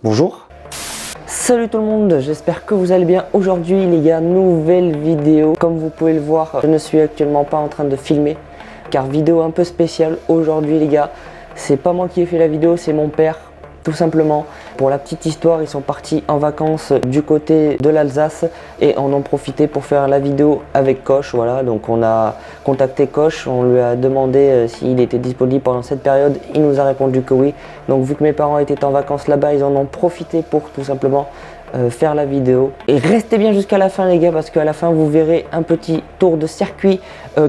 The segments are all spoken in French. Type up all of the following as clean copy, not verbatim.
Bonjour. Salut tout le monde, j'espère que vous allez bien. Aujourd'hui les gars, nouvelle vidéo. Comme vous pouvez le voir, je ne suis actuellement pas en train de filmer, car vidéo un peu spéciale aujourd'hui les gars. C'est pas moi qui ai fait la vidéo, c'est mon père, tout simplement. Pour la petite histoire, ils sont partis en vacances du côté de l'Alsace et on en profité pour faire la vidéo avec Coche. Voilà, donc on a contacté Coche, on lui a demandé s'il était disponible pendant cette période. Il nous a répondu que oui. Donc vu que mes parents étaient en vacances là-bas, ils en ont profité pour tout simplement faire la vidéo. Et restez bien jusqu'à la fin les gars, parce qu'à la fin vous verrez un petit tour de circuit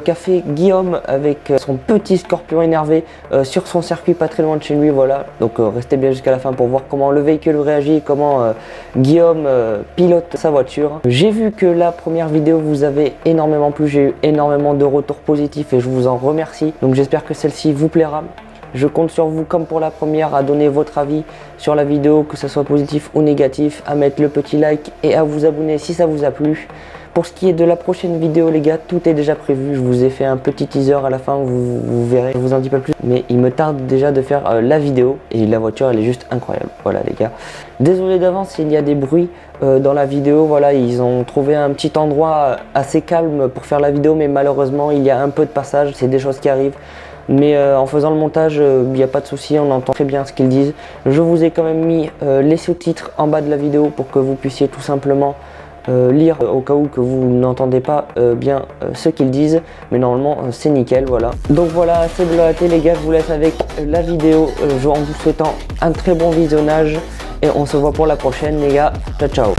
qu'a fait Guillaume avec son petit Scorpion énervé sur son circuit pas très loin de chez lui. Voilà, donc restez bien jusqu'à la fin pour voir comment le véhicule réagit, comment Guillaume pilote sa voiture. J'ai vu que la première vidéo vous avait énormément plu, j'ai eu énormément de retours positifs et je vous en remercie. Donc j'espère que celle-ci vous plaira. Je compte sur vous, comme pour la première, à donner votre avis sur la vidéo, que ce soit positif ou négatif, à mettre le petit like et à vous abonner si ça vous a plu. Pour ce qui est de la prochaine vidéo les gars, tout est déjà prévu. Je vous ai fait un petit teaser à la fin, vous verrez, je vous en dis pas plus. Mais il me tarde déjà de faire la vidéo et la voiture elle est juste incroyable. Voilà les gars. Désolé d'avance s'il y a des bruits dans la vidéo. Voilà, ils ont trouvé un petit endroit assez calme pour faire la vidéo, mais malheureusement il y a un peu de passage, c'est des choses qui arrivent. Mais en faisant le montage, il n'y a pas de souci, on entend très bien ce qu'ils disent. Je vous ai quand même mis les sous-titres en bas de la vidéo pour que vous puissiez tout simplement lire au cas où que vous n'entendez pas bien ce qu'ils disent. Mais normalement c'est nickel, voilà. Donc voilà, c'est blablaté les gars, je vous laisse avec la vidéo en vous souhaitant un très bon visionnage. Et on se voit pour la prochaine les gars, ciao ciao.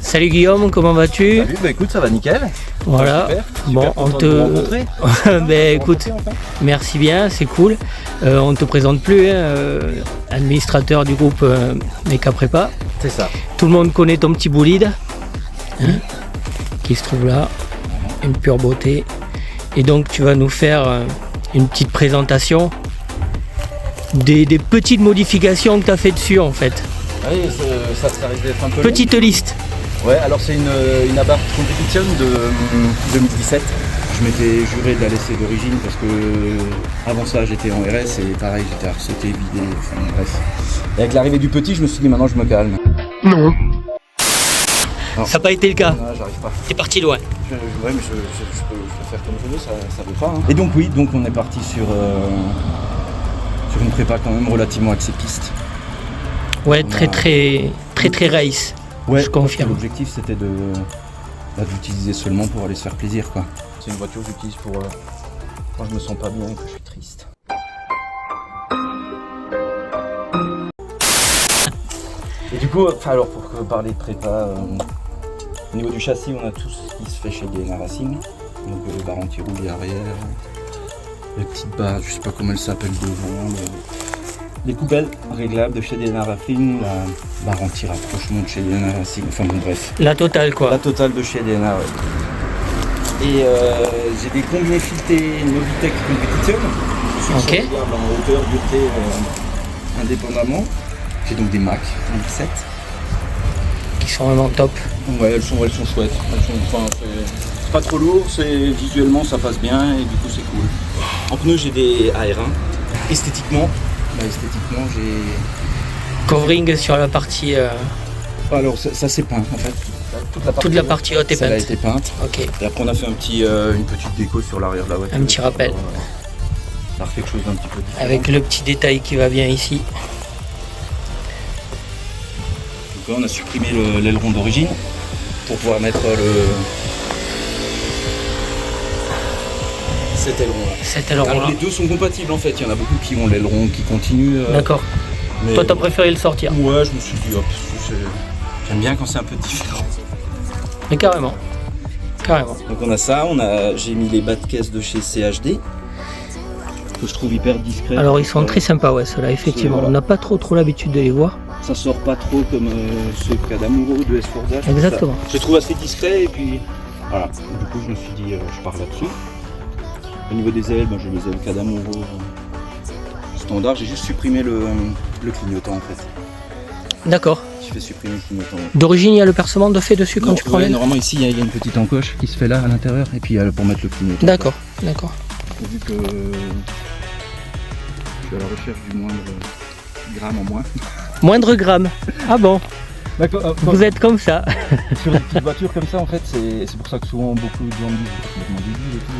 Salut Guillaume, comment vas-tu? Salut, bah écoute, ça va nickel. Voilà, super, bon, super on content te. de vous rencontrer. Ben écoute, merci bien, c'est cool. On ne te présente plus, administrateur du groupe Meca Prépa. C'est ça. Tout le monde connaît ton petit bolide, qui se trouve là, une pure beauté. Et donc tu vas nous faire une petite présentation des petites modifications que tu as fait dessus en fait. Oui, ça risque d'être un peu Petite liste. long. Ouais, alors c'est une Abarth Competition de 2017. Je m'étais juré de la laisser d'origine parce que avant ça j'étais en RS et pareil j'étais ressauté, vidé, enfin bref. Et avec l'arrivée du petit, je me suis dit maintenant je me calme. Non. Non. Ça n'a pas été le cas. Non, j'arrive pas. T'es parti loin. Ouais, mais je peux faire comme je veux, ça veut pas. Hein. Et donc oui, donc on est parti sur une prépa quand même relativement axée piste. Ouais, très race. Ouais, je confirme. L'objectif c'était d'utiliser seulement pour aller se faire plaisir quoi. C'est une voiture que j'utilise pour quand je me sens pas bien et que je suis triste. Et du coup, alors pour parler de prépa, au niveau du châssis on a tout ce qui se fait chez DNA Racing. Donc les barres anti-roulis arrière, les petites barres, je sais pas comment elles s'appellent devant. Les poubelles réglables de chez DNA Racing, la barre anti-rapprochement de chez DNA Racing, enfin bon bref. La totale quoi. La totale de chez DNA, ouais. Et j'ai des combinés filetés Novitec Competition, qui sont réglables en hauteur, dureté, indépendamment. J'ai donc des Mac 17. Qui sont vraiment top. Ouais, elles sont chouettes. C'est pas trop lourd, visuellement ça passe bien et du coup c'est cool. En pneus j'ai des AR1. Esthétiquement j'ai... Covering sur la partie... Alors ça c'est peint en fait. Toute la partie haute est peinte. Elle a été peinte. Ok. Et après on a fait une petite déco sur l'arrière de la voiture. Un petit rappel. On a refait quelque chose d'un petit peu différent. Avec le petit détail qui va bien ici. Donc là on a supprimé l'aileron d'origine pour pouvoir mettre cet aileron là. Alors les deux sont compatibles en fait, il y en a beaucoup qui ont l'aileron qui continue. D'accord. Mais... Toi t'as préféré le sortir? Ouais, je me suis dit hop, j'aime bien quand c'est un peu différent. Mais carrément. Donc on a ça, j'ai mis les bas de caisse de chez CHD. que je trouve hyper discret. Alors ils sont très sympas, ouais, ceux-là, effectivement. Voilà. On n'a pas trop l'habitude de les voir. Ça sort pas trop comme ceux d'Amuro de S Forza. Exactement. Je les trouve assez discrets et puis Voilà, du coup je me suis dit je pars là-dessus. Au niveau des ailes, j'ai les ailes Kadamuro standard, j'ai juste supprimé le clignotant en fait. D'accord. Je fais supprimer le clignotant. D'origine, il y a le percement de fait dessus quand tu prends l'aile? Normalement ici il y a une petite encoche qui se fait là à l'intérieur et puis pour mettre le clignotant. D'accord, d'accord. Vu que je suis à la recherche du moindre gramme en moins. Moindre gramme. Ah bon? D'accord. Vous êtes comme ça. Sur des petites voitures comme ça en fait, c'est pour ça que souvent beaucoup de gens me disent complètement débile et tout.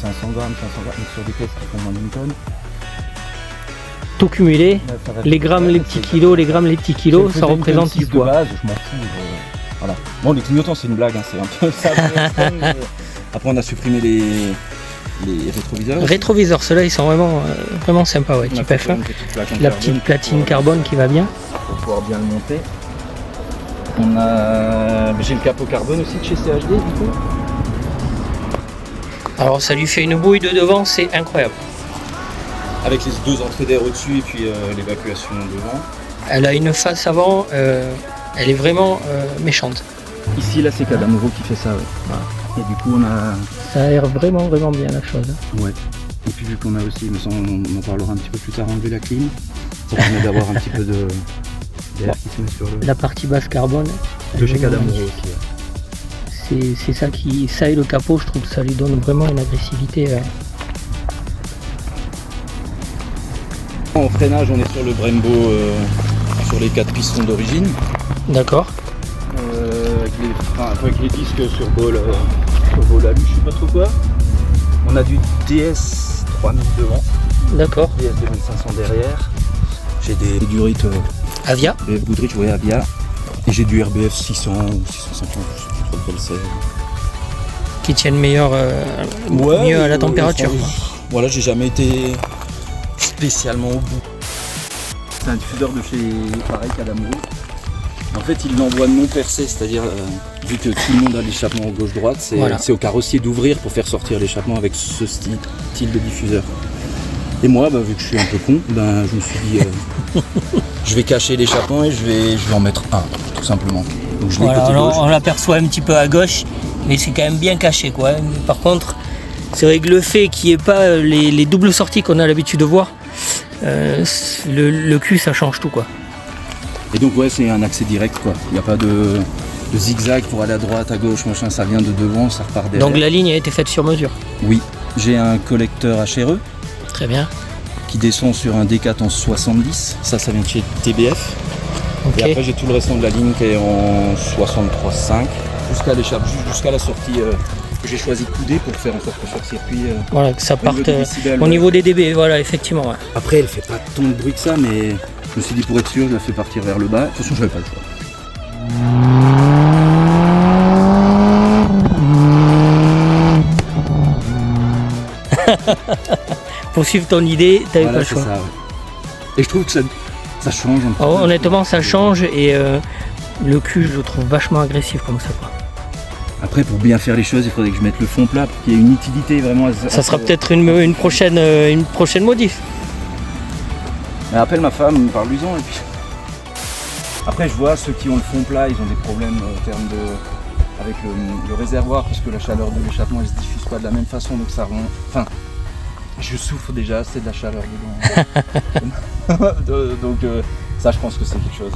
500 grammes, mais sur des caisses qui font moins d'une tonne. Tout cumulé, Ça va les grammes, les petits kilos, les grammes, les petits kilos, ça représente du de poids. base, je m'en fous. Voilà. Bon, les clignotants c'est une blague, c'est un peu ça. Mais après on a supprimé les rétroviseurs. Rétroviseurs, ceux-là ils sont vraiment sympas, ouais, type F1. La petite platine carbone qui va bien. Pour pouvoir bien le monter. J'ai le capot carbone aussi de chez CHD du coup. Alors ça lui fait une bouille de devant, c'est incroyable. Avec les deux entrées d'air au-dessus et puis l'évacuation devant. Elle a une face avant, elle est vraiment méchante. Ici là c'est Kadamuro qui fait ça, ouais. Voilà. Et du coup on a... Ça a l'air vraiment bien la chose. Ouais. Et puis vu qu'on a aussi, on en parlera un petit peu plus tard, enlevé la clim, ça permet d'avoir un petit peu d'air qui se met sur le... La partie basse carbone. De chez Kadamuro aussi. C'est ça qui... Ça et le capot, je trouve que ça lui donne vraiment une agressivité. En freinage on est sur le Brembo sur les 4 pistons d'origine. D'accord. Avec les disques sur bol alu, je sais pas trop quoi. On a du DS 3000 devant. D'accord. DS 2500 derrière. J'ai des Durit Avia. BF Goodrich, ouais, Avia. Et j'ai du RBF 600 ou 650, je sais plus trop lequel c'est. Qui tiennent mieux à la température. Voilà, j'ai jamais été spécialement au bout. C'est un diffuseur de chez pareil Kadamuro. En fait, il l'envoie non percé, c'est-à-dire vu que tout le monde a l'échappement gauche-droite, c'est au carrossier d'ouvrir pour faire sortir l'échappement avec ce style de diffuseur. Et moi, vu que je suis un peu con, je me suis dit je vais cacher l'échappement et je vais en mettre un, tout simplement. Donc je l'ai côté gauche. On l'aperçoit un petit peu à gauche, mais c'est quand même bien caché, quoi. Par contre, c'est vrai que le fait qu'il n'y ait pas les doubles sorties qu'on a l'habitude de voir, le cul ça change tout, quoi. Et donc ouais, c'est un accès direct, quoi. Il n'y a pas de zigzag pour aller à droite, à gauche, machin, ça vient de devant, ça repart derrière. Donc la ligne a été faite sur mesure. Oui, j'ai un collecteur HRE. Très bien. Qui descend sur un D4 en 70, ça vient de chez TBF. Okay. Et après j'ai tout le restant de la ligne qui est en 63,5 jusqu'à la sortie que j'ai choisi de couder pour faire en sorte que sur circuit voilà, que ça parte au niveau des dB, voilà, effectivement. Ouais. Après elle fait pas tant de bruit que ça, mais je me suis dit pour être sûr je la fais partir vers le bas. De toute façon j'avais pas le choix. Pour suivre ton idée, t'avais pas le choix. Ça, ouais. Et je trouve que ça change un peu. Honnêtement, ça change et le cul, je le trouve vachement agressif comme ça, quoi. Après, pour bien faire les choses, il faudrait que je mette le fond plat pour qu'il y ait une utilité vraiment. Ça sera peut-être une prochaine modif. Mais appelle ma femme, parle-lui-en et puis. Après, je vois ceux qui ont le fond plat, ils ont des problèmes en termes avec le réservoir, puisque la chaleur de l'échappement elle se diffuse pas de la même façon, donc ça rend. Enfin, je souffre déjà assez de la chaleur dedans. Donc ça, je pense que c'est quelque chose.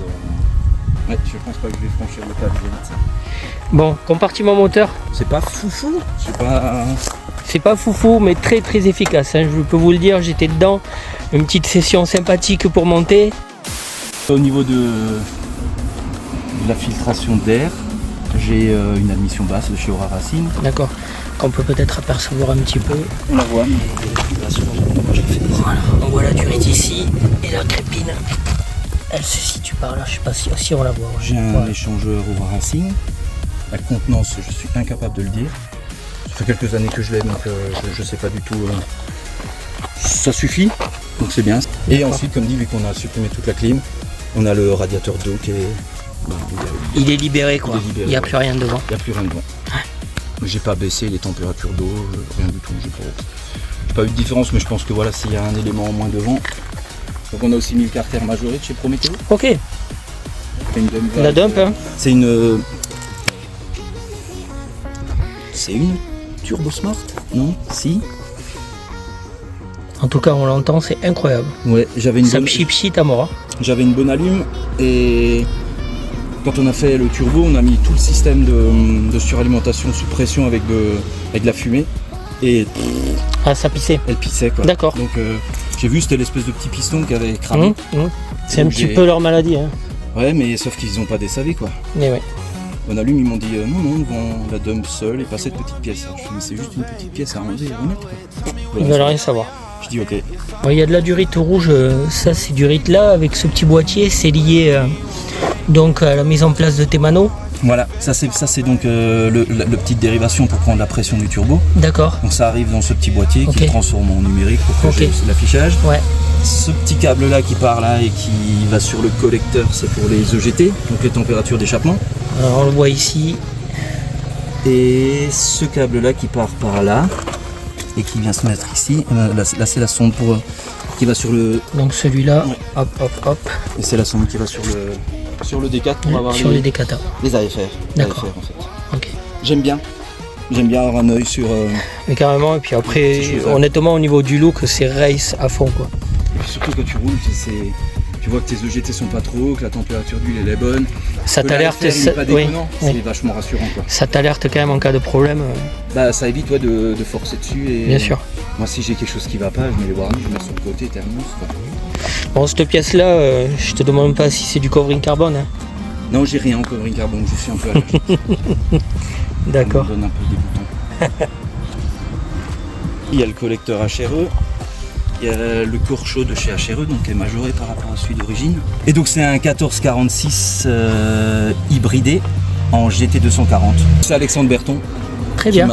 Ouais, je pense pas que je vais franchir le pas vis-à-vis de ça. Bon, compartiment moteur. C'est pas foufou. C'est pas foufou, mais très très efficace. Hein. Je peux vous le dire, j'étais dedans. Une petite session sympathique pour monter. Au niveau de la filtration d'air, j'ai une admission basse de chez Aura Racing. D'accord. Qu'on peut peut-être apercevoir un petit peu. On la voit, mais voilà, on voit la durite ici et la crépine. Elle se situe par là, je sais pas si on la voit. J'ai un échangeur Aura Racing. La contenance, je suis incapable de le dire. Ça fait quelques années que je l'ai, donc je sais pas du tout. Ça suffit, donc c'est bien. Et ensuite, comme dit, vu qu'on a supprimé toute la clim, on a le radiateur d'eau qui est... il est libéré, quoi. Il n'y a plus rien devant. Il n'y a plus rien devant. J'ai pas baissé les températures d'eau, rien du tout. J'ai pas eu de différence, mais je pense que voilà, s'il y a un élément en moins devant. Donc on a aussi mis le carter majoré de chez Prometeo. Ok. La dump, hein. C'est une c'est une Turbo Smart? Non? Si? En tout cas, on l'entend, c'est incroyable. Ouais, j'avais une Ça bonne... pchit à mort. J'avais une bonne allume et quand on a fait le turbo, on a mis tout le système de suralimentation sous pression avec de la fumée et Ah, ça pissait. elle pissait quoi. D'accord. Donc j'ai vu, c'était l'espèce de petit piston qui avait cramé. C'est un Donc, petit peu leur maladie. Hein. Ouais, mais sauf qu'ils n'ont pas des SAV quoi. Mais ouais. Bonne allume, ils m'ont dit non, on la dump seule et pas cette petite pièce. Je me dis, c'est juste une petite pièce à enlever et remettre quoi. Ils veulent rien savoir. Je dis ok. Bon, il y a de la durite rouge, ça c'est durite là avec ce petit boîtier, c'est lié donc à la mise en place de tes manos. Voilà, ça c'est donc le petite dérivation pour prendre la pression du turbo. D'accord. Donc ça arrive dans ce petit boîtier qui le transforme en numérique pour que j'ai l'affichage. Ouais. Ce petit câble là qui part là et qui va sur le collecteur, c'est pour les EGT, donc les températures d'échappement. Alors on le voit ici. Et ce câble là qui part par là et qui vient se mettre ici, là c'est la sonde pour qui va sur le... Donc celui-là, ouais. hop. Et c'est la sonde qui va sur le D4 pour avoir sur les décata. les AFR. D'accord. AFR, en fait. Ok. J'aime bien avoir un œil sur... Mais carrément, et puis après, honnêtement au niveau du look, c'est race à fond quoi. Et puis surtout quand tu roules, tu vois que tes EGT sont pas trop hauts, que la température d'huile elle est bonne. Ça t'alerte, c'est vachement rassurant quoi. Ça t'alerte quand même en cas de problème. Bah ça évite toi de forcer dessus et. Bien sûr. Moi si j'ai quelque chose qui va pas, je mets les warnings, je mets sur le côté, terminus quoi. Bon, cette pièce là, je te demande pas si c'est du covering carbone. Hein. Non, j'ai rien en covering carbone, je suis un peu allergique. D'accord. Ça me donne un peu dégoûtant. Il y a le collecteur HRE. Il y a le corps chaud de chez HRE, donc qui est majoré par rapport à celui d'origine. Et donc c'est un 1446 hybridé en GT240. C'est Alexandre Berton. Très bien.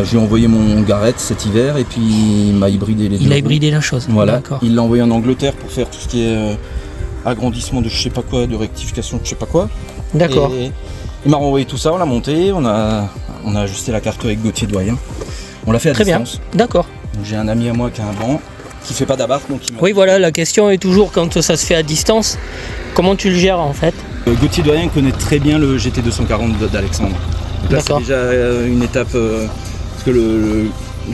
J'ai envoyé mon Garrett cet hiver et puis il m'a hybridé les deux. Il a hybridé la chose. Voilà. D'accord. Il l'a envoyé en Angleterre pour faire tout ce qui est agrandissement de je sais pas quoi, de rectification de je sais pas quoi. D'accord. Et il m'a renvoyé tout ça, on l'a monté, on a ajusté la carte avec Gauthier Doyen. On l'a fait à distance. Très bien. D'accord. J'ai un ami à moi qui a un banc, qui fait pas d'abarque, donc il m'a... Oui, voilà, la question est toujours quand ça se fait à distance, comment tu le gères en fait? Gauthier Doyen connaît très bien le GT240 d'Alexandre. Là c'est déjà une étape, parce que le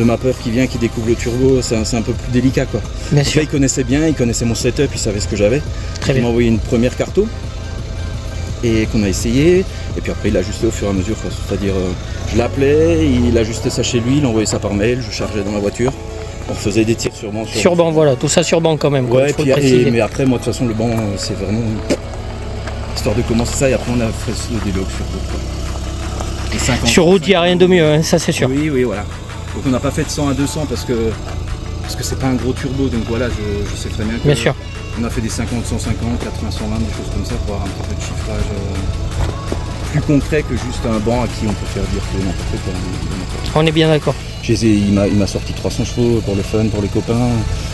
mappeur qui vient, qui découvre le turbo, c'est un peu plus délicat quoi. Bien sûr. Là, il connaissait bien, il connaissait mon setup, il savait ce que j'avais. Très bien. Il m'a envoyé une première carto et qu'on a essayé, et puis après il l'a ajusté au fur et à mesure, c'est-à-dire je l'appelais, il ajustait ça chez lui, il envoyait ça par mail, je chargeais dans la voiture, on faisait des tirs sur banc. Sur banc, voilà, tout ça sur banc quand même. Ouais, mais après moi de toute façon le banc c'est vraiment histoire de commencer ça, et après on a fait le déloc sur route. Sur route il n'y a rien de mieux, hein, ça c'est sûr. Oui, voilà. Donc on n'a pas fait de 100 à 200 parce que c'est pas un gros turbo, donc voilà, je sais très bien que... Bien sûr. On a fait des 50, 150, 80, 120, des choses comme ça pour avoir un petit peu de chiffrage plus concret que juste un banc à qui on peut faire dire que n'importe quoi. On est bien d'accord. Il m'a sorti 300 chevaux pour le fun, pour les copains.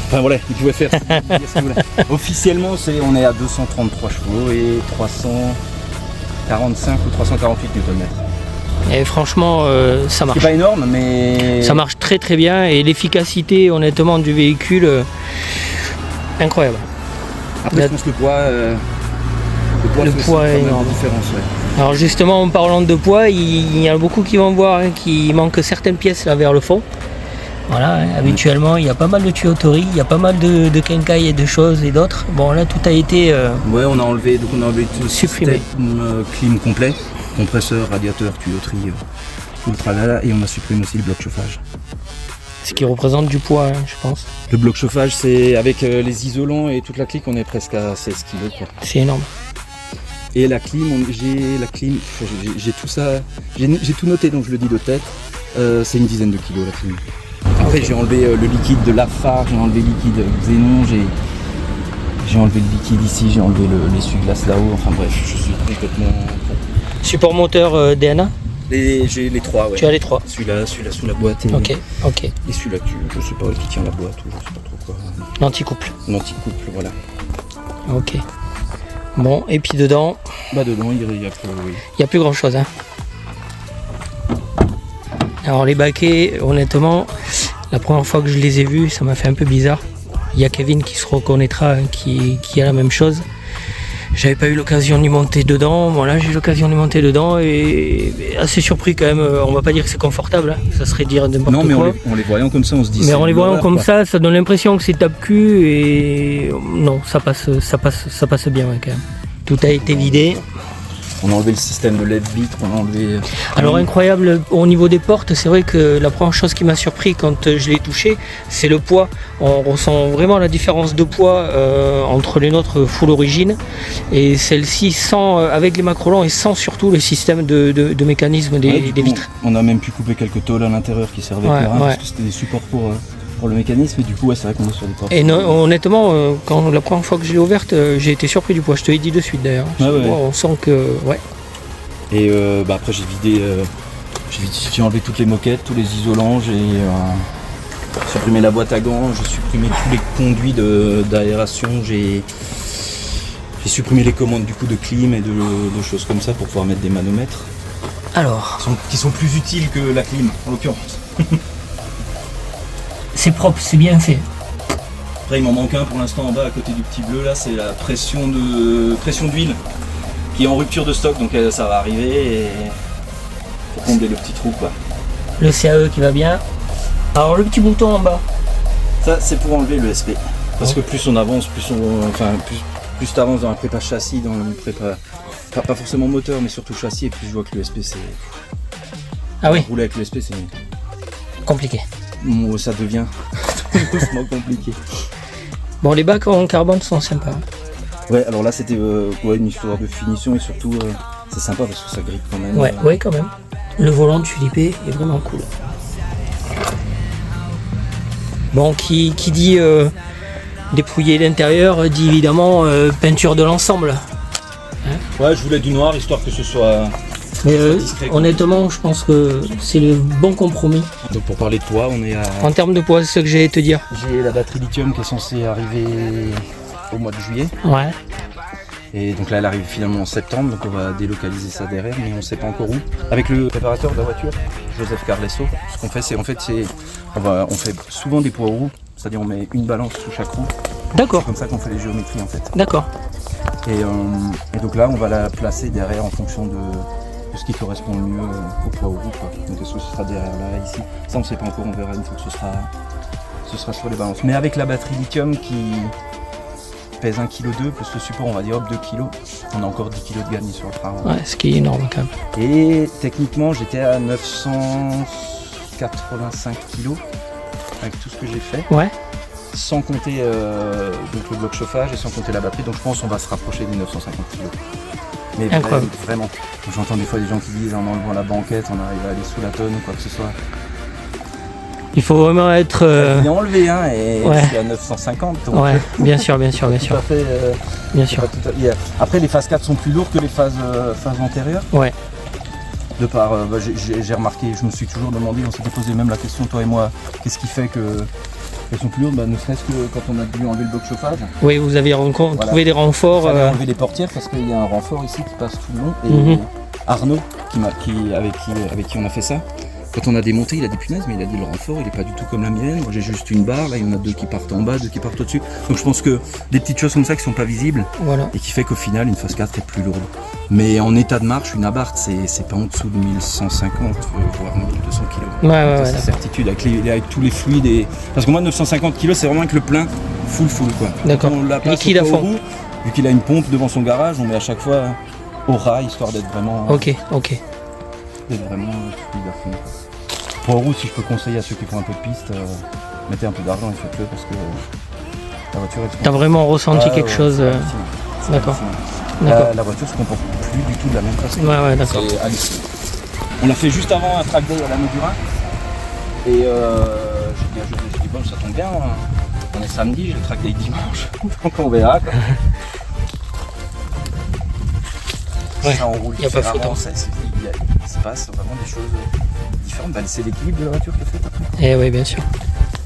Enfin voilà, il pouvait faire ce qu'il voulait. Officiellement, on est à 233 chevaux et 345 ou 348 Nm. Et franchement, ça marche. C'est pas énorme, mais... Ça marche très très bien et l'efficacité honnêtement du véhicule, incroyable. Après, je pense que le poids est énorme. Différence, ouais. Alors justement, en parlant de poids, il y a beaucoup qui vont voir qu'il manque certaines pièces là vers le fond. Voilà, habituellement, il y a pas mal de tuyauterie, il y a pas mal de quincailles et de choses et d'autres. Bon, là, tout a été ouais, on a enlevé tout supprimé. Clim complet, compresseur, radiateur, tuyauterie, tout le tralala, et on a supprimé aussi le bloc chauffage. Ce qui représente du poids, hein, je pense. Le bloc chauffage, c'est avec les isolants et toute la clique, on est presque à 16 kg. C'est énorme. Et la clim, j'ai tout ça, j'ai tout noté, donc je le dis de tête. C'est une dizaine de kilos la clim. Après j'ai enlevé le liquide de Lafarge, j'ai enlevé le liquide Xenon, j'ai enlevé le liquide ici, j'ai enlevé l'essuie-glace là-haut, enfin bref, je suis complètement... Support moteur DNA? J'ai les trois, ouais. Tu as les trois? Celui-là sous la boîte et, ok. et celui-là je sais pas qui tient la boîte ou je sais pas trop quoi. L'anticouple. L'anticouple, voilà. Ok. Bon, et puis dedans? Bah dedans il y a plus, oui. Il n'y a plus grand chose, hein. Alors les baquets, honnêtement, la première fois que je les ai vus, ça m'a fait un peu bizarre. Il y a Kevin qui se reconnaîtra, qui a la même chose. J'avais pas eu l'occasion d'y monter dedans. Voilà, j'ai eu l'occasion d'y monter dedans et assez surpris quand même. On va pas dire que c'est confortable, hein. Ça serait dire n'importe quoi. Non, mais en les voyant comme ça, on se dit. Mais en les voyant comme quoi. ça donne l'impression que c'est tape-cul et non, ça passe bien ouais, quand même. Tout a été vidé. On a enlevé le système de LED vitre, on a enlevé. Alors incroyable, au niveau des portes, c'est vrai que la première chose qui m'a surpris quand je l'ai touché, c'est le poids. On ressent vraiment la différence de poids entre les nôtres full origine et celle-ci sans avec les macrolons et sans surtout le système de mécanisme des vitres. On a même pu couper quelques tôles à l'intérieur qui servaient Ouais, de terrain ouais. parce que c'était des supports pour le mécanisme et du coup ouais, c'est vrai qu'on est sur des portes. Et honnêtement, quand la première fois que je l'ai ouverte, j'ai été surpris du poids. Je te l'ai dit de suite d'ailleurs. Ouais, ouais. On sent que ouais. Et après j'ai vidé, j'ai enlevé toutes les moquettes, tous les isolants, j'ai supprimé la boîte à gants, j'ai supprimé tous les conduits d'aération, j'ai supprimé les commandes du coup de clim et de choses comme ça pour pouvoir mettre des manomètres Alors, qui sont plus utiles que la clim en l'occurrence. c'est propre, c'est bien fait. Après il m'en manque un pour l'instant en bas à côté du petit bleu là, c'est la pression d'huile qui est en rupture de stock, donc ça va arriver et faut combler le petit trou quoi. Le CAE qui va bien. Alors le petit bouton en bas. Ça c'est pour enlever le SP. Parce que plus on avance, plus t'avances dans la prépa châssis, dans la prépa. Pas forcément moteur mais surtout châssis, et plus je vois que le SP c'est. Ah oui, Rouler avec le SP c'est. compliqué. Ça devient doucement compliqué. Bon, les bacs en carbone sont sympas. Ouais, alors là c'était une histoire de finition et surtout c'est sympa parce que ça grippe quand même. Ouais, quand même. Le volant de Tulipé est vraiment cool. Bon, qui dit dépouiller l'intérieur dit évidemment peinture de l'ensemble. Ouais, je voulais du noir histoire que ce soit. Mais discret, honnêtement, je pense que c'est le bon compromis. Donc pour parler de poids, on est à. En termes de poids, c'est ce que j'allais te dire. J'ai la batterie lithium qui est censée arriver au mois de juillet. Ouais. Et donc là elle arrive finalement en septembre, donc on va délocaliser ça derrière, mais on sait pas encore où. Avec le préparateur de la voiture, Joseph Carlesso, ce qu'on fait c'est on fait souvent des poids roues, c'est-à-dire on met une balance sous chaque roue. D'accord, C'est comme ça qu'on fait les géométries en fait. d'accord. Et donc là on va la placer derrière en fonction de ce qui correspond le mieux au poids roues quoi. Donc est-ce que ce sera derrière là, ici? Ça on sait pas encore, on verra une fois que ce sera sur les balances. Mais avec la batterie lithium qui pèse 1,2 kg plus le support on va dire hop 2 kg, on a encore 10 kg de gagné sur le frein. Ouais, ce qui est énorme quand même. Et techniquement j'étais à 985 kg avec tout ce que j'ai fait, Ouais. sans compter donc le bloc chauffage et sans compter la batterie, donc je pense qu'on va se rapprocher des 950 kg. Mais Incroyable. vraiment, j'entends des fois des gens qui disent en enlevant la banquette on arrive à aller sous la tonne ou quoi que ce soit. Il faut vraiment être. Il est enlevé hein, et Ouais. je suis à 950 donc Ouais, bien sûr, bien sûr, bien tout sûr. à fait, Bien c'est sûr. pas tout à- Après les phases 4 sont plus lourdes que les phases antérieures. Ouais. De par, j'ai remarqué, je me suis toujours demandé, on s'était posé même la question, toi et moi, qu'est-ce qui fait qu'elles sont plus lourdes, ne serait-ce que quand on a dû enlever le bloc chauffage. Oui, vous avez trouvé des renforts. Il fallait enlever les portières parce qu'il y a un renfort ici qui passe tout le long. Et Mhm. Arnaud, avec qui on a fait ça, quand on a démonté, il a dit punaise, mais il a dit le renfort, il est pas du tout comme la mienne. Moi j'ai juste une barre, là il y en a 2 qui partent en bas, 2 qui partent au-dessus. Donc je pense que des petites choses comme ça qui sont pas visibles Voilà. et qui fait qu'au final une phase 4 est plus lourde. Mais en état de marche, une Abarth, c'est pas en dessous de 1150, voire 1200 kg. Ouais, ouais, ouais. C'est certitude, avec tous les fluides. Parce que moi 950 kg, c'est vraiment avec le plein full quoi. D'accord. On la place Liquide à au fond. roue, vu qu'il a une pompe devant son garage, on met à chaque fois au ras, histoire d'être vraiment, Ok. fluide à fond. Pour roue, si je peux conseiller à ceux qui font un peu de piste, mettez un peu d'argent et faites-le parce que la voiture est. T'as vraiment ressenti quelque chose. C'est D'accord. hallucinant. D'accord. La voiture se comporte plus du tout de la même façon. Ouais, d'accord. C'est hallucinant. On l'a fait juste avant un track day à la Medurin. Et j'ai dit bon, ça tombe bien, on est samedi, j'ai le track day dimanche. Donc on verra quoi. Ouais, Ça, on roule y a pas différemment, photo. il se passe vraiment des choses différentes. Bah, c'est l'équilibre de la voiture qui est fait après. Eh oui, bien sûr.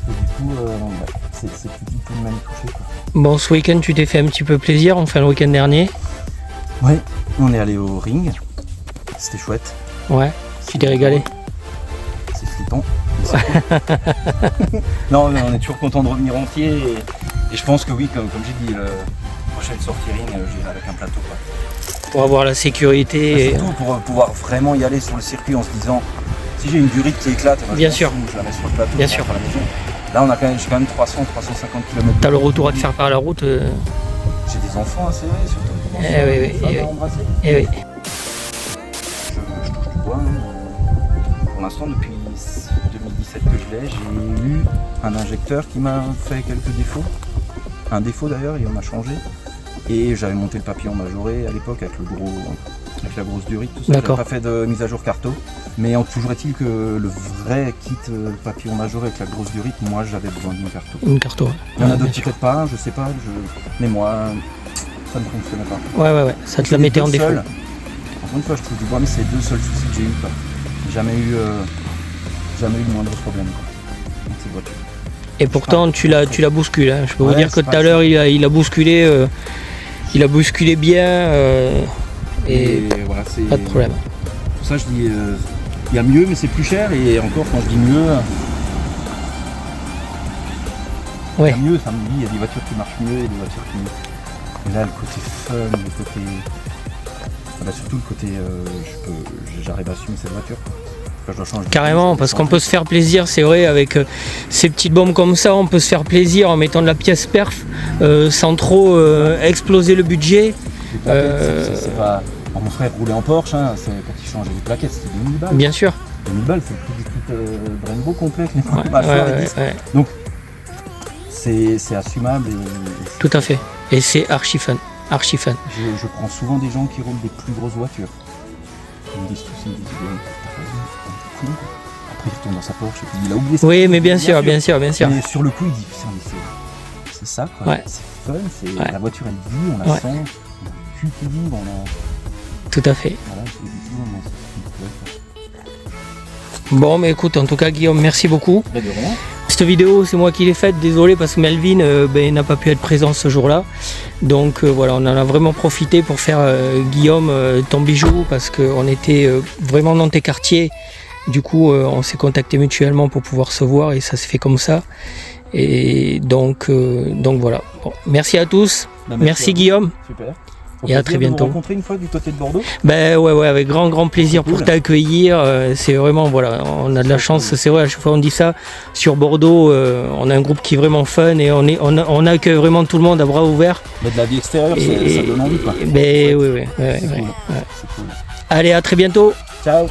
Et du coup, c'est plus du tout le même toucher quoi. Bon, ce week-end, tu t'es fait un petit peu plaisir. Enfin, le week-end dernier. Ouais, on est allé au ring. C'était chouette. Ouais. Tu t'es régalé. C'est flippant. mais c'est cool. Non, on est toujours content de revenir entier. Et je pense que oui, comme j'ai dit, fourchette sortiring, j'irai avec un plateau. Quoi. Pour avoir la sécurité. Surtout pour pouvoir vraiment y aller sur le circuit en se disant, si j'ai une durite qui éclate, Bien sûr. Je la mets sur le plateau. Bien sûr. À la maison. Là, on a quand même 300-350 km. T'as le retour à te faire par la route. J'ai des enfants à serrer, surtout. Oui. Je touche du bois. Pour l'instant, depuis 2017 que je l'ai, j'ai eu un injecteur qui m'a fait quelques défauts. Un défaut d'ailleurs, il en a changé. Et j'avais monté le papillon majoré à l'époque avec la grosse durite, tout ça. J'avais pas fait de mise à jour carto. Mais toujours est-il que le vrai kit papillon majoré avec la grosse durite, moi j'avais besoin d'une carto. Une carto, ouais. Il y en a d'autres peut-être pas, je sais pas. Mais moi, ça ne fonctionnait pas. Ouais. Ça te la mettait en défaut. Encore une fois, je trouve du bois, mais c'est les deux seuls soucis que j'ai eu. Jamais eu le moindre problème avec cette voiture. Et pourtant, tu la bouscules. Hein. Je peux vous dire que tout à l'heure, il a bousculé. Il a bousculé bien. Et voilà, pas de problème. Pour ça, je dis, il y a mieux, mais c'est plus cher. Et encore, quand je dis mieux, il y a mieux, ça me dit, il y a des voitures qui marchent mieux et des voitures qui. Et là, le côté fun, le côté. Surtout le côté, j'arrive à assumer cette voiture. Carrément, parce qu'on peut se faire plaisir, c'est vrai, avec ces petites bombes comme ça, on peut se faire plaisir en mettant de la pièce perf sans trop exploser le budget. C'est pas. Mon frère roulait en Porsche, hein, quand il changeait les plaquettes, c'était 2000 balles. Bien sûr. 2000 balles, c'est le prix du kit Brembo complet avec les Donc, c'est assumable. Tout à fait. Et c'est archi fun. Je prends souvent des gens qui roulent des plus grosses voitures. Ils me disent tous, après il retourne dans sa Porsche et puis il a oublié ça. Oui, mais bien sûr. Mais sur le coup, il dit, c'est ça, quoi. Ouais. C'est fun, la voiture elle vit, on la sent, on a le cul qui vibre, Tout à fait. Voilà, bon, mais écoute, en tout cas, Guillaume, merci beaucoup. Cette vidéo, c'est moi qui l'ai faite, désolé, parce que Melvin n'a pas pu être présent ce jour-là. Donc voilà, on en a vraiment profité pour faire Guillaume, ton bijou, parce qu'on était vraiment dans tes quartiers. Du coup, on s'est contactés mutuellement pour pouvoir se voir et ça s'est fait comme ça. Et donc voilà. Bon, merci à tous. Merci Guillaume. Super. Et à très bientôt. On rencontrer une fois du côté de Bordeaux. Ouais, avec grand plaisir pour t'accueillir. C'est vraiment, voilà, on a de la chance, c'est vrai, à chaque fois on dit ça. Sur Bordeaux, on a un groupe qui est vraiment fun et on accueille vraiment tout le monde à bras ouverts. Mais de la vie extérieure, ça donne envie, quoi. Oui. C'est cool. Allez, à très bientôt. Ciao.